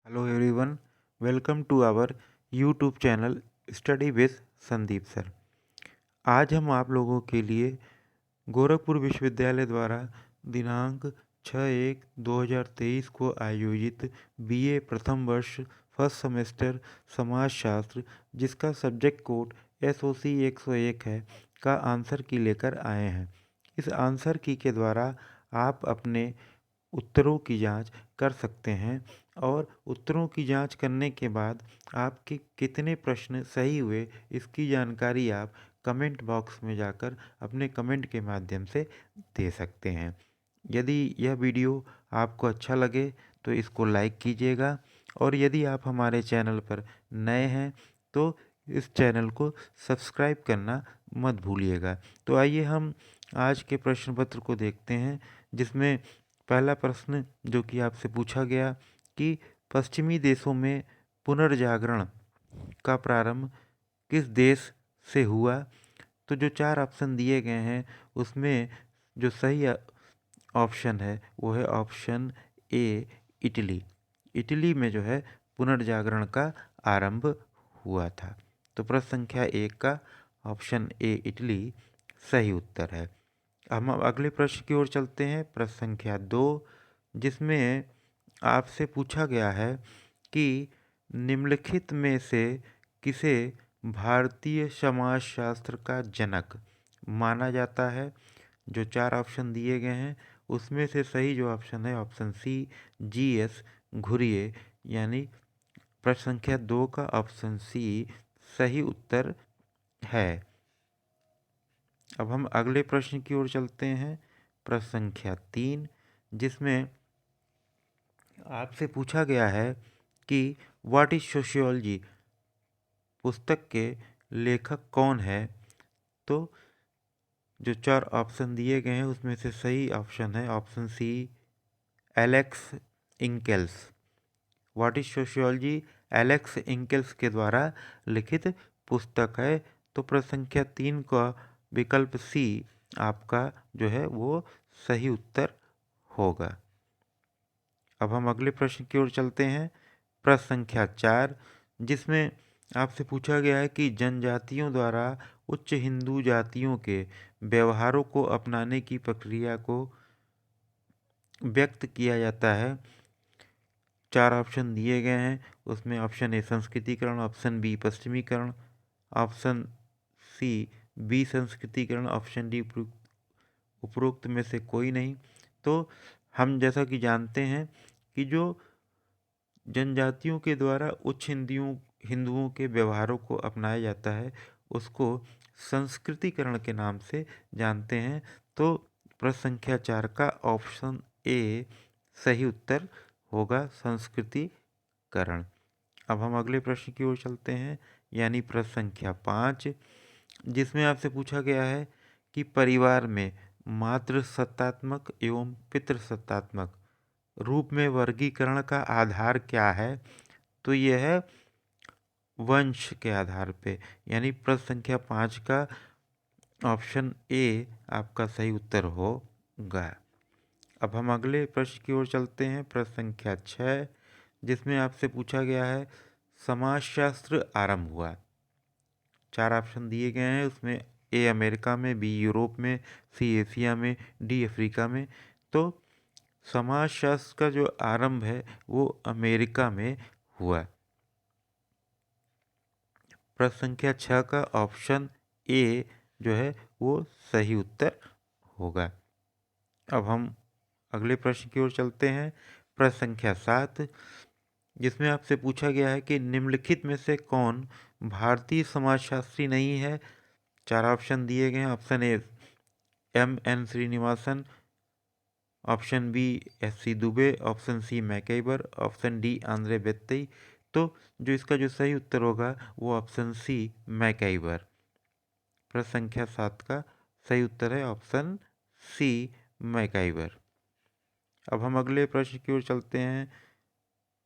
Hello everyone, welcome to our YouTube channel study with Sandeep sir. आज हम आप लोगों के लिए गोरखपुर विश्वविद्यालय द्वारा दिनांक 6/1/2023 को आयोजित बीए प्रथम वर्ष फर्स्ट सेमेस्टर समाजशास्त्र, जिसका सब्जेक्ट कोड SOC 101 है, का आंसर की लेकर आए हैं। इस आंसर की के द्वारा आप अपने उत्तरों की जांच कर सकते हैं और उत्तरों की जांच करने के बाद आपके कितने प्रश्न सही हुए, इसकी जानकारी आप कमेंट बॉक्स में जाकर अपने कमेंट के माध्यम से दे सकते हैं। यदि यह वीडियो आपको अच्छा लगे तो इसको लाइक कीजिएगा, और यदि आप हमारे चैनल पर नए हैं तो इस चैनल को सब्सक्राइब करना मत भूलिएगा। तो आइए हम आज के प्रश्न पत्र को देखते हैं, जिसमें पहला प्रश्न जो कि आपसे पूछा गया कि पश्चिमी देशों में पुनर्जागरण का प्रारंभ किस देश से हुआ। तो जो 4 ऑप्शन दिए गए हैं उसमें जो सही ऑप्शन है वो है ऑप्शन ए, इटली। इटली में जो है पुनर्जागरण का आरंभ हुआ था। तो प्रश्न संख्या 1 का ऑप्शन ए, इटली, सही उत्तर है। हम अगले प्रश्न की ओर चलते हैं, प्रश्न संख्या 2, जिसमें आपसे पूछा गया है कि निम्नलिखित में से किसे भारतीय समाजशास्त्र का जनक माना जाता है। जो 4 ऑप्शन दिए गए हैं उसमें से सही जो ऑप्शन है ऑप्शन सी, GS घुरिये, यानी प्रश्न संख्या 2 का ऑप्शन सी सही उत्तर है। अब हम अगले प्रश्न की ओर चलते हैं, प्रश्न संख्या 3, जिसमें आपसे पूछा गया है कि व्हाट इज सोशियोलॉजी पुस्तक के लेखक कौन है। तो जो 4 ऑप्शन दिए गए हैं उसमें से सही ऑप्शन है option C, Alex Inkeles. What is sociology Alex Inkeles के द्वारा लिखित पुस्तक है। तो प्रश्न संख्या 3 का विकल्प सी आपका जो है वो सही उत्तर होगा। अब हम अगले प्रश्न की ओर चलते हैं, प्रश्न संख्या 4, जिसमें आपसे पूछा गया है कि जनजातियों द्वारा उच्च हिंदू जातियों के व्यवहारों को अपनाने की प्रक्रिया को व्यक्त किया जाता है। 4 ऑप्शन दिए गए हैं उसमें ऑप्शन ए संस्कृतिकरण, ऑप्शन बी पश्चिमीकरण, ऑप्शन सी विसंस्कृतिकरण, ऑप्शन डी उपरोक्त में से कोई नहीं। तो हम जैसा कि जानते हैं कि जो जनजातियों के द्वारा उच्च हिंदुओं के व्यवहारों को अपनाया जाता है उसको संस्कृतिकरण के नाम से जानते हैं। तो प्रश्न संख्या 4 का ऑप्शन ए सही उत्तर होगा, संस्कृतिकरण। अब हम अगले प्रश्न की ओर चलते हैं, यानी प्रश्न संख्या 5, जिसमें आपसे पूछा गया है कि परिवार में मातृ सत्तात्मक एवं पितृ सत्तात्मक रूप में वर्गीकरण का आधार क्या है। तो यह है वंश के आधार पे, यानी प्रश्न संख्या 5 का ऑप्शन ए आपका सही उत्तर होगा। अब हम अगले प्रश्न की ओर चलते हैं, प्रश्न संख्या 6, जिसमें आपसे पूछा गया है समाजशास्त्र आरंभ हुआ। 4 ऑप्शन दिए गए हैं उसमें ए अमेरिका में, बी यूरोप में, सी एशिया में, डी अफ्रीका में। तो समाजशास्त्र का जो आरंभ है वो अमेरिका में हुआ। प्रश्न संख्या 6 का ऑप्शन ए जो है वो सही उत्तर होगा। अब हम अगले प्रश्न की ओर चलते हैं, प्रश्न संख्या 7, जिसमें आपसे पूछा गया है कि निम्नलिखित में से कौन भारतीय समाजशास्त्री नहीं है। 4 ऑप्शन दिए गए हैं, option A MN Srinivasan, option B SC Dube, option C MacIver, option D Andre Beteille. तो जो इसका जो सही उत्तर होगा वो ऑप्शन सी मैकइबर। प्रश्न संख्या 7 का सही उत्तर है ऑप्शन सी मैकइबर। अब हम अगले प्रश्न की ओर चलते हैं,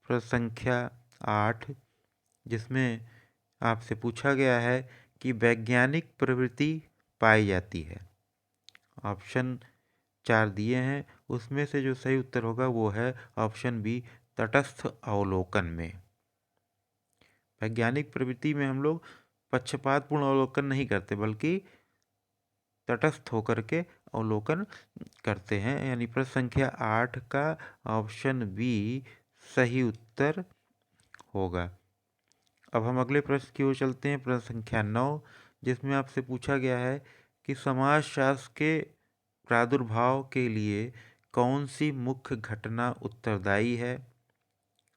प्रश्न संख्या 8, जिसमें आपसे पूछा गया है कि वैज्ञानिक प्रवृत्ति पाई जाती है। ऑप्शन 4 दिए हैं उसमें से जो सही उत्तर होगा वो है ऑप्शन बी तटस्थ अवलोकन में। वैज्ञानिक प्रवृत्ति में हम लोग पक्षपातपूर्ण अवलोकन नहीं करते, बल्कि तटस्थ होकर के अवलोकन करते हैं। यानी प्रश्न संख्या 8 का ऑप्शन बी सही उत्तर होगा। अब हम अगले प्रश्न की ओर चलते हैं, प्रश्न संख्या 9, जिसमें आपसे पूछा गया है कि समाजशास्त्र के प्रादुर्भाव के लिए कौन सी मुख्य घटना उत्तरदायी है।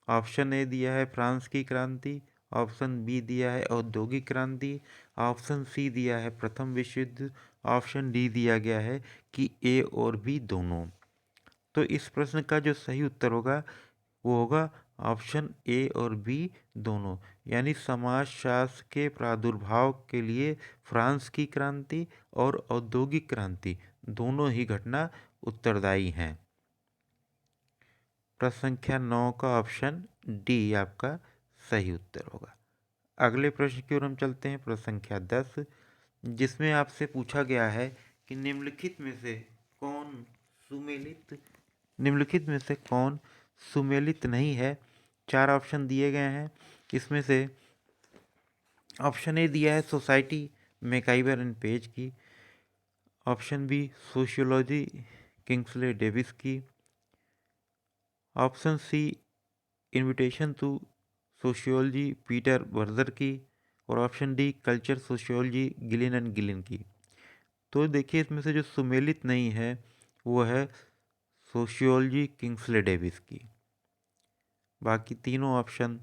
ऑप्शन ए दिया है फ्रांस की क्रांति, ऑप्शन बी दिया है औद्योगिक क्रांति, ऑप्शन सी दिया है प्रथम विश्व युद्ध, ऑप्शन डी दिया गया है कि ए और बी दोनों। तो इस प्रश्न का जो सही उत्तर होगा वो होगा ऑप्शन ए और बी दोनों। यानी समाजशास्त्र के प्रादुर्भाव के लिए फ्रांस की क्रांति और औद्योगिक क्रांति दोनों ही घटना उत्तरदायी हैं। प्रश्न संख्या 9 का ऑप्शन डी आपका सही उत्तर होगा। अगले प्रश्न की ओर हम चलते हैं, प्रश्न संख्या 10, जिसमें आपसे पूछा गया है कि निम्नलिखित में से कौन सुमेलित नहीं है। 4 ऑप्शन दिए गए हैं। इसमें से ऑप्शन ए दिया है सोसाइटी मैकाइवर एंड पेज की, option B sociology Kingsley Davis की, option C Invitation to Sociology Peter Berger की, और option D Culture Sociology Gillin and Gillin की। तो देखिए इसमें से जो सुमेलित नहीं है वो है सोशियोलॉजी किंग्सले डेविस की। बाकी तीनों ऑप्शन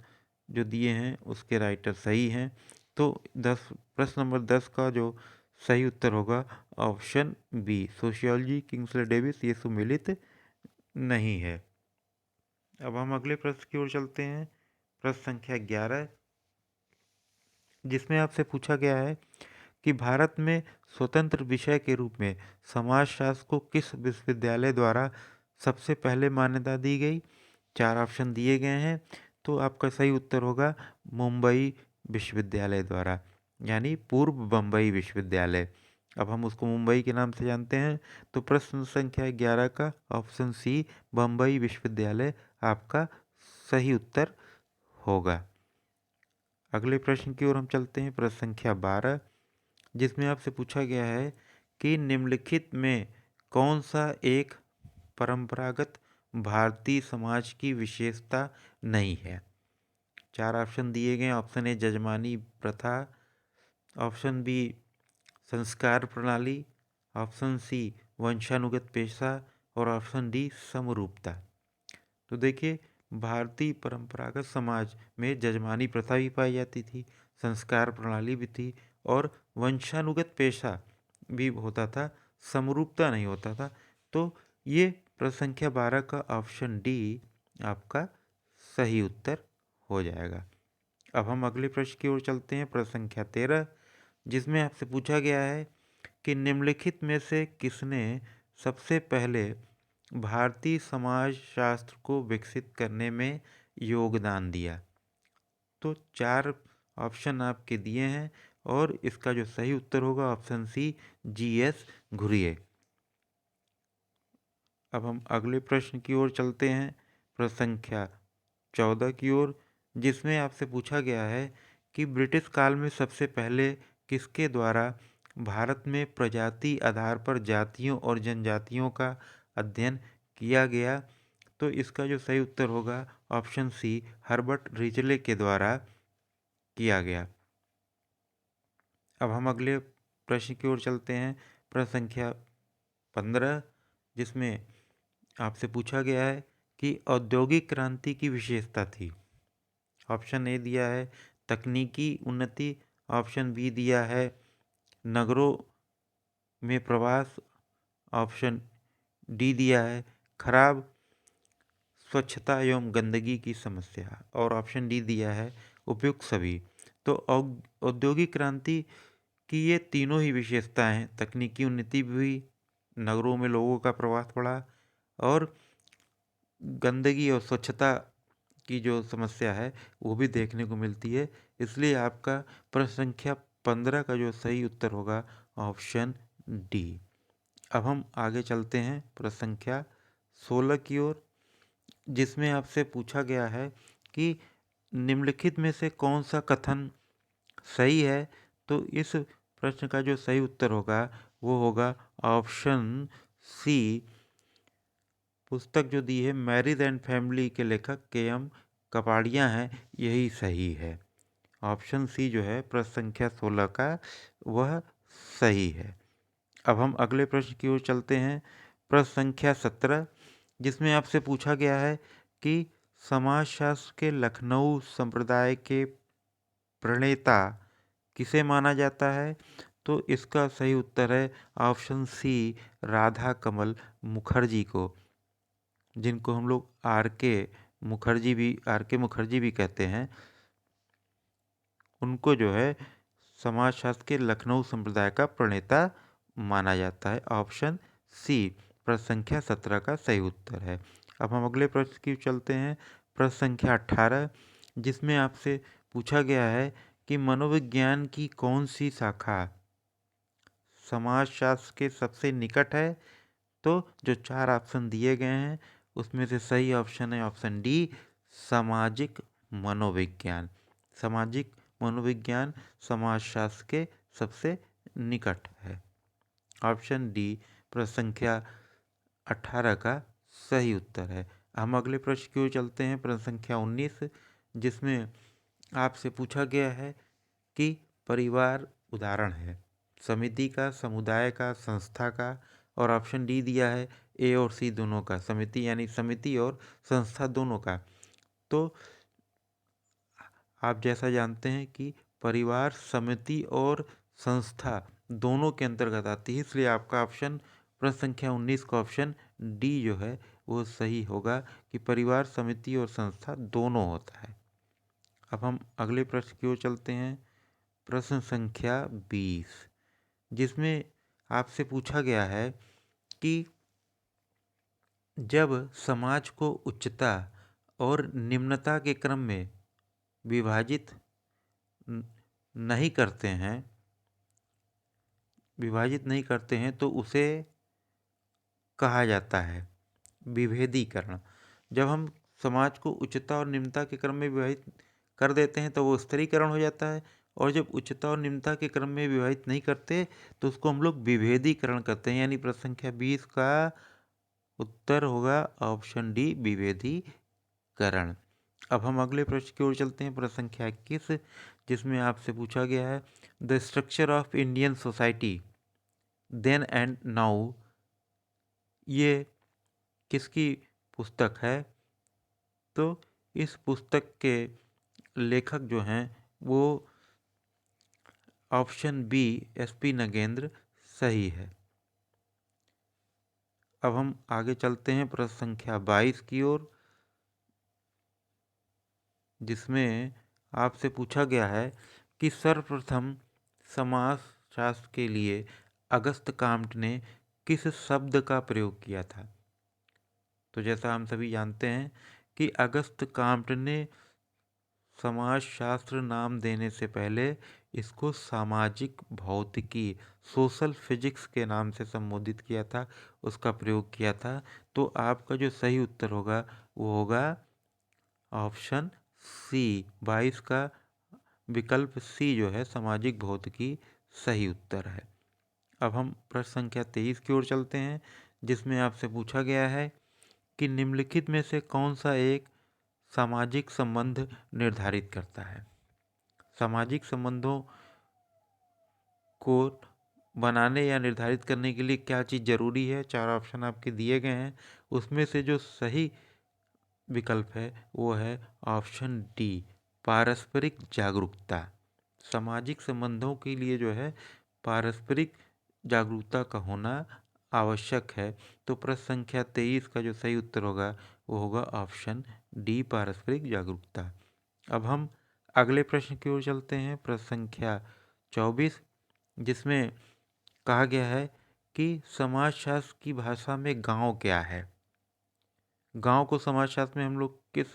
जो दिए हैं उसके राइटर सही हैं। तो प्रश्न नंबर 10 का जो सही उत्तर होगा option B sociology Kingsley Davis, ये सुमेलित नहीं है। अब हम अगले प्रश्न की ओर चलते हैं, प्रश्न संख्या 11, जिसमें आपसे पूछा गया है कि भारत में स्वतंत्र विषय के रूप में समाजशास्त्र को किस विश्वविद्यालय द्वारा सबसे पहले मान्यता दी गई। 4 ऑप्शन दिए गए हैं। तो आपका सही उत्तर होगा मुंबई विश्वविद्यालय द्वारा, यानी पूर्व बम्बई विश्वविद्यालय। अब हम उसको मुंबई के नाम से जानते हैं। तो प्रश्न संख्या 11 का ऑप्शन सी बम्बई विश्वविद्यालय आपका सही उत्तर होगा। अगले प्रश्न की ओर हम चलते हैं, प्रश्न संख्या 12, जिसमें आपसे पूछा गया है कि निम्नलिखित में कौन सा एक परंपरागत भारतीय समाज की विशेषता नहीं है। 4 ऑप्शन दिए गए। ऑप्शन ए जजमानी प्रथा, ऑप्शन बी संस्कार प्रणाली, ऑप्शन सी वंशानुगत पेशा, और ऑप्शन डी समरूपता। तो देखिए भारतीय परंपरागत समाज में जजमानी प्रथा भी पाई जाती थी, संस्कार प्रणाली भी थी, और वंशानुगत पेशा भी होता था, समरूपता नहीं होता था। तो ये प्रश्न संख्या 12 का ऑप्शन डी आपका सही उत्तर हो जाएगा। अब हम अगले प्रश्न की ओर चलते हैं, प्रश्न संख्या 13, जिसमें आपसे पूछा गया है कि निम्नलिखित में से किसने सबसे पहले भारतीय समाजशास्त्र को विकसित करने में योगदान दिया। तो 4 ऑप्शन आपके दिए हैं और इसका जो सही उत्तर होगा ऑप्शन सी GS घुरिये। अब हम अगले प्रश्न की ओर चलते हैं, प्रश्न संख्या 14 की ओर, जिसमें आपसे पूछा गया है कि ब्रिटिश काल में सबसे पहले किसके द्वारा भारत में प्रजाति आधार पर जातियों और जनजातियों का अध्ययन किया गया। तो इसका जो सही उत्तर होगा ऑप्शन सी हर्बर्ट रिजले के द्वारा किया गया। अब हम अगले प्रश्न की ओर चलते हैं, प्रश्न संख्या 15, जिसमें आपसे पूछा गया है कि औद्योगिक क्रांति की विशेषता थी। ऑप्शन ए दिया है तकनीकी उन्नति, ऑप्शन बी दिया है नगरों में प्रवास, ऑप्शन डी दिया है खराब स्वच्छता एवं गंदगी की समस्या, और ऑप्शन डी दिया है उपयुक्त सभी। तो औद्योगिक क्रांति की ये तीनों ही विशेषताएं हैं, तकनीकी उन्नति भी हुई, नगरों में लोगों का प्रवास बढ़ा, और गंदगी और स्वच्छता की जो समस्या है वो भी देखने को मिलती है। इसलिए आपका प्रश्न संख्या 15 का जो सही उत्तर होगा ऑप्शन डी। अब हम आगे चलते हैं प्रश्न संख्या 16 की ओर, जिसमें आपसे पूछा गया है कि निम्नलिखित में से कौन सा कथन सही है। तो इस प्रश्न का जो सही उत्तर होगा वो होगा ऑप्शन सी। पुस्तक जो दी है मैरिज एंड फैमिली के लेखक के.एम. कपाड़िया हैं, यही सही है। ऑप्शन सी जो है प्रश्न संख्या 16 का वह सही है। अब हम अगले प्रश्न की ओर चलते हैं, प्रश्न संख्या 17, जिसमें आपसे पूछा गया है कि समाजशास्त्र के लखनऊ संप्रदाय के प्रणेता किसे माना जाता है। तो इसका सही उत्तर है ऑप्शन सी, राधा कमल मुखर्जी को, जिनको हम लोग आर के मुखर्जी भी कहते हैं। उनको जो है समाजशास्त्र के लखनऊ संप्रदाय का प्रणेता माना जाता है। ऑप्शन सी प्रश्न संख्या 17 का सही उत्तर है। अब हम अगले प्रश्न की चलते हैं, प्रश्न संख्या 18, जिसमें आपसे पूछा गया है कि मनोविज्ञान की कौन सी शाखा समाजशास्त्र के सबसे निकट है। तो जो 4 ऑप्शन दिए गए हैं उसमें से सही ऑप्शन है ऑप्शन डी, सामाजिक मनोविज्ञान। सामाजिक मनोविज्ञान समाजशास्त्र के सबसे निकट है। ऑप्शन डी प्रश्न संख्या 18 का सही उत्तर है। हम अगले प्रश्न की ओर चलते हैं, प्रश्न संख्या 19, जिसमें आपसे पूछा गया है कि परिवार उदाहरण है समिति का, समुदाय का, संस्था का, और ऑप्शन डी दिया है ए और सी दोनों का, समिति यानी समिति और संस्था दोनों का। तो आप जैसा जानते हैं कि परिवार, समिति और संस्था दोनों के अंतर्गत आती है, इसलिए आपका ऑप्शन प्रश्न संख्या 19 का ऑप्शन डी जो है वो सही होगा कि परिवार, समिति और संस्था दोनों होता है। अब हम अगले प्रश्न की ओर चलते हैं, प्रश्न संख्या 20, जिसमें आपसे पूछा गया है कि जब समाज को उच्चता और निम्नता के क्रम में विभाजित नहीं करते हैं तो उसे कहा जाता है विभेदीकरण। जब हम समाज को उच्चता और निम्नता के क्रम में विभाजित कर देते हैं तो वो स्तरीकरण हो जाता है, और जब उच्चता और निम्नता के क्रम में विभाजित नहीं करते तो उसको हम लोग विभेदीकरण करते हैं। यानी प्रश्न संख्या 20 का उत्तर होगा ऑप्शन डी, विभेदीकरण। अब हम अगले प्रश्न की ओर चलते हैं, प्रश्न संख्या 21, जिसमें आपसे पूछा गया है the structure of Indian society then and now, ये किसकी पुस्तक है। तो इस पुस्तक के लेखक जो हैं वो ऑप्शन बी, एस.पी. नगेंद्र सही है। अब हम आगे चलते हैं प्रश्न संख्या 22 की ओर, जिसमें आपसे पूछा गया है कि सर्वप्रथम समाजशास्त्र के लिए अगस्त काम्ट ने किस शब्द का प्रयोग किया था। तो जैसा हम सभी जानते हैं कि अगस्त काम्ट ने समाजशास्त्र नाम देने से पहले इसको सामाजिक भौतिकी, सोशल फिजिक्स के नाम से संबोधित किया था, उसका प्रयोग किया था। तो आपका जो सही उत्तर होगा वो होगा ऑप्शन सी, 22 का विकल्प सी जो है सामाजिक भौतिकी सही उत्तर है। अब हम प्रश्न संख्या 23 की ओर चलते हैं, जिसमें आपसे पूछा गया है कि निम्नलिखित में से कौन सा एक सामाजिक संबंध निर्धारित करता है। सामाजिक संबंधों को बनाने या निर्धारित करने के लिए क्या चीज़ जरूरी है, 4 ऑप्शन आपके दिए गए हैं, उसमें से जो सही विकल्प है वो है ऑप्शन डी, पारस्परिक जागरूकता। सामाजिक संबंधों के लिए जो है पारस्परिक जागरूकता का होना आवश्यक है। तो प्रश्न संख्या 23 का जो सही उत्तर होगा वो होगा ऑप्शन डी, पारस्परिक जागरूकता। अब हम अगले प्रश्न की ओर चलते हैं, प्रश्न संख्या 24, जिसमें कहा गया है कि समाजशास्त्र की भाषा में गांव क्या है। गांव को समाजशास्त्र में हम लोग किस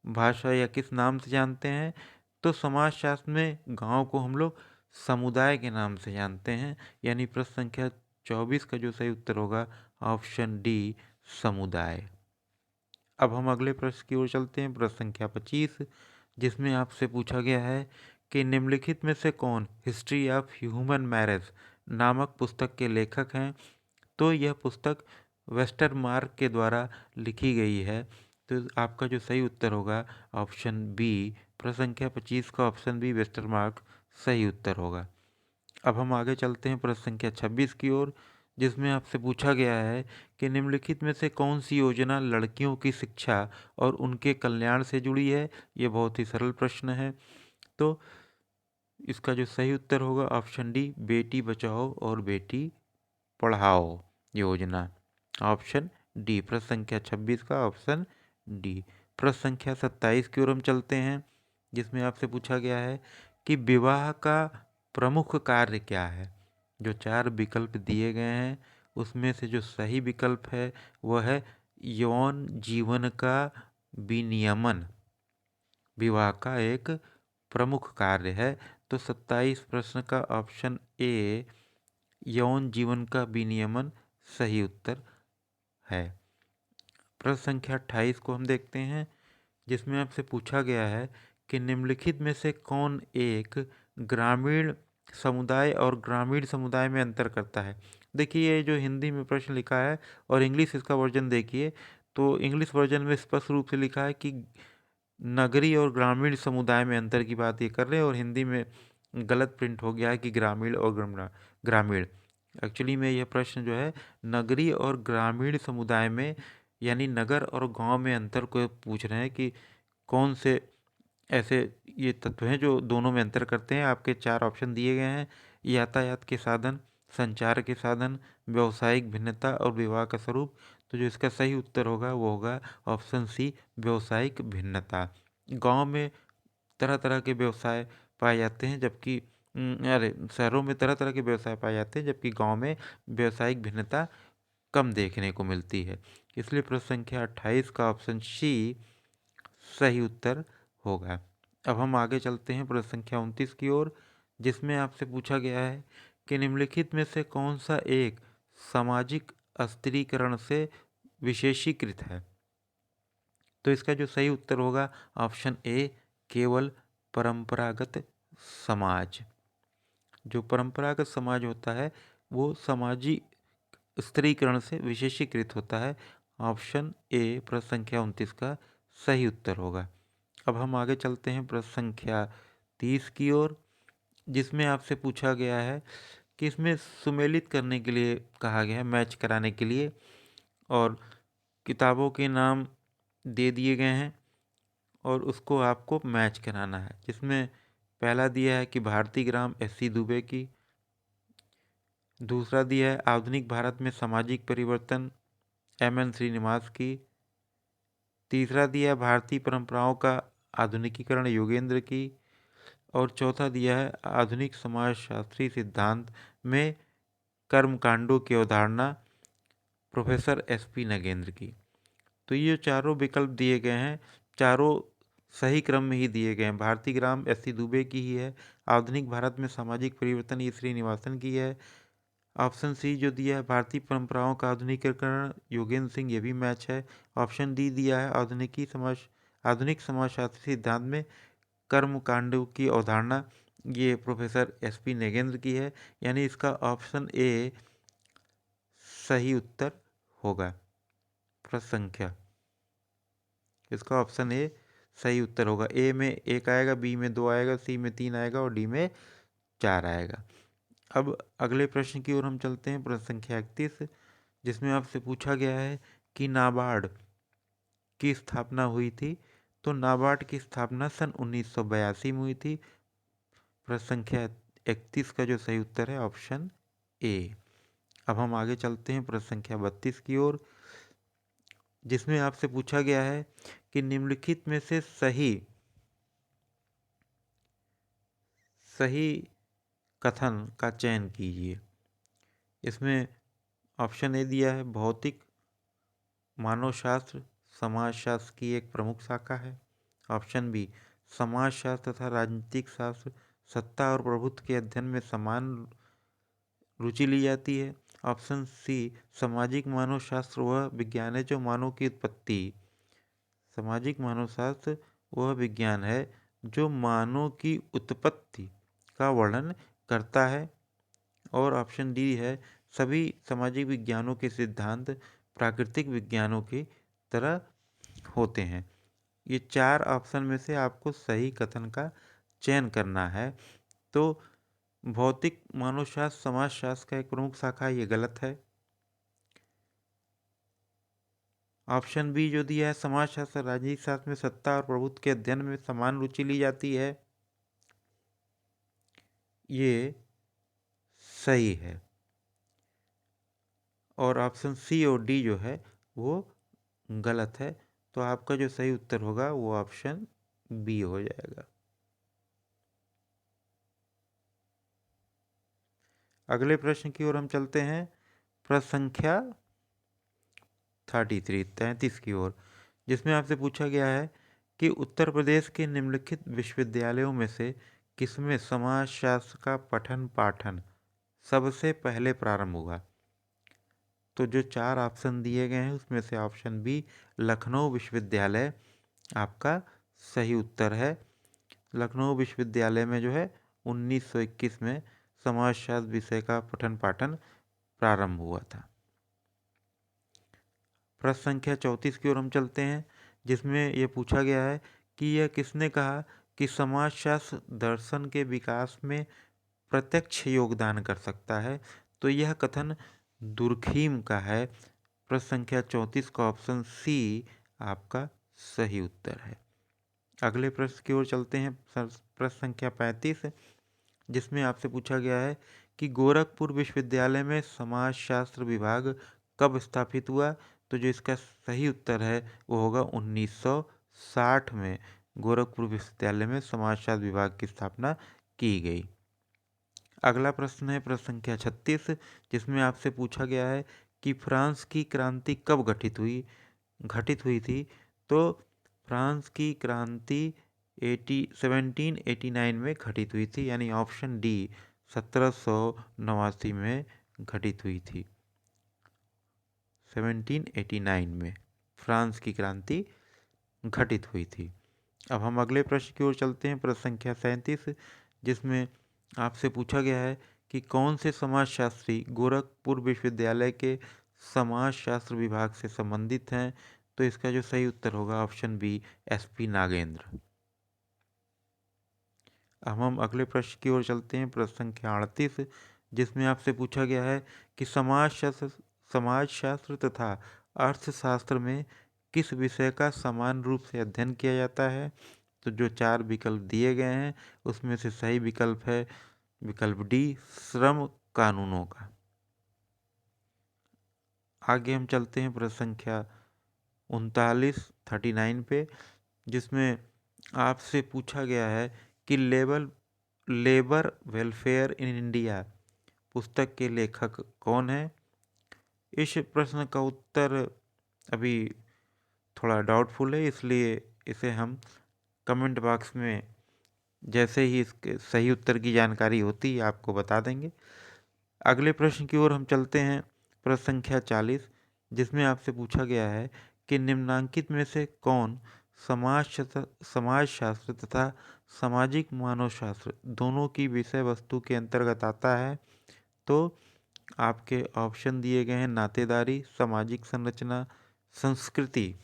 भाषा या किस नाम से जानते हैं। तो समाजशास्त्र में गांव को हम लोग समुदाय के नाम से जानते हैं। यानी प्रश्न संख्या 24 का जो सही उत्तर होगा ऑप्शन डी, समुदाय। अब हम अगले प्रश्न की ओर चलते हैं, प्रश्न संख्या 25, जिसमें आपसे पूछा गया है कि निम्नलिखित में से कौन हिस्ट्री ऑफ ह्यूमन मैरिज नामक पुस्तक के लेखक हैं। तो यह पुस्तक वेस्टरमार्क के द्वारा लिखी गई है। तो आपका जो सही उत्तर होगा ऑप्शन बी, प्रश्न संख्या 25 का ऑप्शन बी वेस्टरमार्क सही उत्तर होगा। अब हम आगे चलते हैं प्रश्न संख्या 26 की ओर, जिसमें आपसे पूछा गया है कि निम्नलिखित में से कौन सी योजना लड़कियों की शिक्षा और उनके कल्याण से जुड़ी है। ये बहुत ही सरल प्रश्न है। तो इसका जो सही उत्तर होगा ऑप्शन डी, बेटी बचाओ और बेटी पढ़ाओ योजना। ऑप्शन डी, प्रश्न संख्या 26 का ऑप्शन डी। प्रश्न संख्या 27 की ओर हम चलते हैं, जिसमें आपसे पूछा गया है कि विवाह का प्रमुख कार्य क्या है। जो 4 विकल्प दिए गए हैं उसमें से जो सही विकल्प है वह है यौन जीवन का विनियमन विवाह का एक प्रमुख कार्य है। तो 27 प्रश्न का ऑप्शन ए, यौन जीवन का विनियमन सही उत्तर है। प्रश्न संख्या 28 को हम देखते हैं, जिसमें आपसे पूछा गया है कि निम्नलिखित में से कौन एक ग्रामीण समुदाय और ग्रामीण समुदाय में अंतर करता है। देखिए ये जो हिंदी में प्रश्न लिखा है और इंग्लिश इसका वर्जन देखिए, तो इंग्लिश वर्जन में स्पष्ट रूप से लिखा है कि नगरीय और ग्रामीण समुदाय में अंतर की बात ये कर रहे हैं, और हिंदी में गलत प्रिंट हो गया है कि ग्रामीण और ग्रामीण। एक्चुअली में यह प्रश्न जो है नगरीय और ग्रामीण समुदाय में यानी नगर और गांव में अंतर को पूछ रहे हैं कि कौन से ऐसे ये तत्व हैं जो दोनों में अंतर करते हैं। आपके 4 ऑप्शन दिए गए हैं, यातायात के साधन, संचार के साधन, व्यावसायिक भिन्नता और विवाह का स्वरूप। तो जो इसका सही उत्तर होगा वो होगा ऑप्शन सी, व्यावसायिक भिन्नता। गांव में तरह तरह के व्यवसाय पाए जाते हैं, जबकि अरे शहरों में तरह तरह के व्यवसाय पाए जाते हैं, जबकि गांव में व्यावसायिक भिन्नता कम देखने को मिलती है। इसलिए प्रश्न संख्या 28 का ऑप्शन सी सही उत्तर होगा। अब हम आगे चलते हैं प्रश्न संख्या 29 की ओर, जिसमें आपसे पूछा गया है कि निम्नलिखित में से कौन सा एक सामाजिक अस्थिरीकरण से विशेषीकृत है। तो इसका जो सही उत्तर होगा ऑप्शन ए, केवल परंपरागत समाज। जो परंपरागत समाज होता है वो सामाजिक स्त्रीकरण से विशेषीकृत होता है। ऑप्शन ए, प्रश्न संख्या 29 का सही उत्तर होगा। अब हम आगे चलते हैं प्रश्न संख्या 30 की ओर, जिसमें आपसे पूछा गया है कि इसमें सुमेलित करने के लिए कहा गया है, मैच कराने के लिए, और किताबों के नाम दे दिए गए हैं और उसको आपको मैच कराना है। जिसमें पहला दिया है कि भारतीय ग्राम एस.सी. दुबे की, दूसरा दिया है आधुनिक भारत में सामाजिक परिवर्तन एम.एन. श्रीनिवास की, तीसरा दिया है भारतीय परंपराओं का आधुनिकीकरण योगेंद्र की, और चौथा दिया है आधुनिक समाजशास्त्री सिद्धांत में कर्मकांडों की अवधारणा प्रोफेसर एस.पी. नगेंद्र की। तो ये चारों विकल्प दिए गए हैं, चारों सही क्रम में ही दिए गए हैं। भारतीय ग्राम एस.सी. दुबे की ही है, आधुनिक भारत में सामाजिक परिवर्तन ये श्रीनिवासन की है, ऑप्शन सी जो दिया है भारतीय परंपराओं का आधुनिकीकरण योगेंद्र सिंह, ये भी मैच है। ऑप्शन डी दिया है आधुनिक समाजशास्त्री सिद्धांत में कर्मकांडों की अवधारणा, ये प्रोफेसर एस.पी. नगेंद्र की है। यानी इसका ऑप्शन ए सही उत्तर होगा। प्रश्न संख्या, इसका ऑप्शन ए सही उत्तर होगा। ए में 1 आएगा, बी में 2 आएगा, सी में 3 आएगा और डी में 4 आएगा। अब अगले प्रश्न की ओर हम चलते हैं, प्रश्न संख्या 31, जिसमें आपसे पूछा गया है कि नाबार्ड की स्थापना हुई थी। तो नाबार्ड की स्थापना सन 1982 में हुई थी। प्रश्न संख्या 31 का जो सही उत्तर है ऑप्शन ए। अब हम आगे चलते हैं प्रश्न संख्या 32 की ओर, जिसमें आपसे पूछा गया है कि निम्नलिखित में से सही कथन का चयन कीजिए। इसमें ऑप्शन ए दिया है भौतिक मानवशास्त्र समाजशास्त्र की एक प्रमुख शाखा है। ऑप्शन बी, समाजशास्त्र तथा राजनीतिक शास्त्र सत्ता और प्रभुत्व के अध्ययन में समान रुचि ली जाती है। ऑप्शन सी, सामाजिक मानवशास्त्र वह विज्ञान है जो मानव की उत्पत्ति सामाजिक मानवशास्त्र वह विज्ञान है जो मानव की उत्पत्ति का वर्णन करता है। और ऑप्शन डी है, सभी सामाजिक विज्ञानों के सिद्धांत प्राकृतिक विज्ञानों की तरह होते हैं। ये 4 ऑप्शन में से आपको सही कथन का चयन करना है। तो भौतिक मानवशास्त्र समाजशास्त्र का एक प्रमुख शाखा, ये गलत है। ऑप्शन बी जो दिया है, समाजशास्त्र राजनीतिक शास्त्र में सत्ता और प्रभुत्व के अध्ययन में समान रुचि ली जाती है, ये सही है। और ऑप्शन सी और डी जो है वो गलत है। तो आपका जो सही उत्तर होगा वो ऑप्शन बी हो जाएगा। अगले प्रश्न की ओर हम चलते हैं। प्रश्न संख्या 33 की ओर, जिसमें आपसे पूछा गया है कि उत्तर प्रदेश के निम्नलिखित विश्वविद्यालयों में से किसमें समाजशास्त्र का पठन पाठन सबसे पहले प्रारंभ हुआ। तो जो 4 ऑप्शन दिए गए हैं उसमें से ऑप्शन बी लखनऊ विश्वविद्यालय आपका सही उत्तर है। लखनऊ विश्वविद्यालय में जो है 1921 में समाजशास्त्र विषय का पठन पाठन प्रारंभ हुआ था। प्रश्न संख्या 34 की ओर हम चलते हैं, जिसमें यह पूछा गया है कि यह किसने कहा कि समाजशास्त्र दर्शन के विकास में प्रत्यक्ष योगदान कर सकता है। तो यह कथन दुर्खीम का है। प्रश्न संख्या 34 का ऑप्शन सी आपका सही उत्तर है। अगले प्रश्न की ओर चलते हैं। प्रश्न संख्या 35, जिसमें आपसे पूछा गया है कि गोरखपुर विश्वविद्यालय में समाजशास्त्र विभाग कब स्थापित हुआ। तो जो इसका सही उत्तर है वो होगा 1960 में गोरखपुर विश्वविद्यालय में समाजशास्त्र विभाग की स्थापना की गई। अगला प्रश्न है प्रश्न संख्या 36, जिसमें आपसे पूछा गया है कि फ्रांस की क्रांति कब घटित हुई थी। तो फ्रांस की क्रांति 1789 में घटित हुई थी, यानी ऑप्शन डी 1789 में घटित हुई थी। 1789 में फ्रांस की क्रांति घटित हुई थी। अब हम अगले प्रश्न की ओर चलते हैं। प्रश्न संख्या 37, जिसमें आपसे पूछा गया है कि कौन से समाजशास्त्री गोरखपुर विश्वविद्यालय के समाजशास्त्र विभाग से संबंधित हैं। तो इसका जो सही उत्तर होगा ऑप्शन बी एसपी नागेंद्र। अब हम अगले प्रश्न की ओर चलते हैं। प्रश्न संख्या 38, जिसमें आपसे पूछा गया है कि समाजशास्त्र तथा अर्थशास्त्र में किस विषय का समान रूप से अध्ययन किया जाता है। तो जो 4 विकल्प दिए गए हैं उसमें से सही विकल्प है विकल्प डी श्रम कानूनों का। आगे हम चलते हैं प्रश्न संख्या 39 पे, जिसमें आपसे पूछा गया है कि लेबर वेलफेयर इन इंडिया पुस्तक के लेखक कौन है। इस प्रश्न का उत्तर अभी थोड़ा डाउटफुल है, इसलिए इसे हम कमेंट बॉक्स में जैसे ही इसके सही उत्तर की जानकारी होती है आपको बता देंगे। अगले प्रश्न की ओर हम चलते हैं। प्रश्न संख्या 40, जिसमें आपसे पूछा गया है कि निम्नांकित में से कौन समाजशास्त्र तथा सामाजिक मानवशास्त्र दोनों की विषय वस्तु के अंतर्गत आता है। तो आपके ऑप्शन दिए गए हैं नातेदारी, सामाजिक संरचना, संस्कृति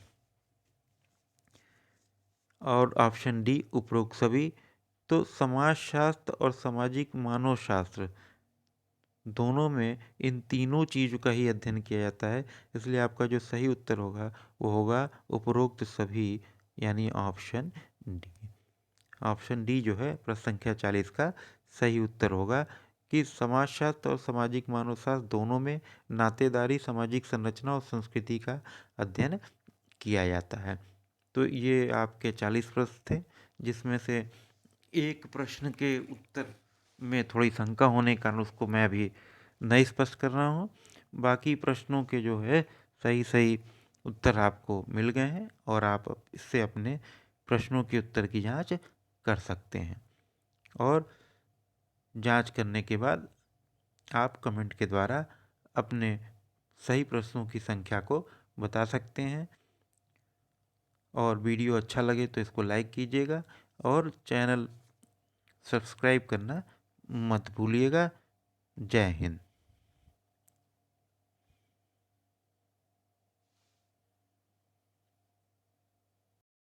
और ऑप्शन डी उपरोक्त सभी। तो समाजशास्त्र और सामाजिक मानवशास्त्र दोनों में इन तीनों चीज़ों का ही अध्ययन किया जाता है, इसलिए आपका जो सही उत्तर होगा वो होगा उपरोक्त सभी, यानी ऑप्शन डी। ऑप्शन डी जो है प्रश्न संख्या 40 का सही उत्तर होगा कि समाजशास्त्र और सामाजिक मानवशास्त्र दोनों में नातेदारी, सामाजिक संरचना और संस्कृति का अध्ययन किया जाता है। तो ये आपके 40 प्रश्न थे, जिसमें से एक प्रश्न के उत्तर में थोड़ी शंका होने के कारण उसको मैं अभी नहीं स्पष्ट कर रहा हूँ। बाकी प्रश्नों के जो है सही सही उत्तर आपको मिल गए हैं और आप इससे अपने प्रश्नों के उत्तर की जांच कर सकते हैं। और जांच करने के बाद आप कमेंट के द्वारा अपने सही प्रश्नों की संख्या को बता सकते हैं। और वीडियो अच्छा लगे तो इसको लाइक कीजिएगा और चैनल सब्सक्राइब करना मत भूलिएगा। जय हिंद।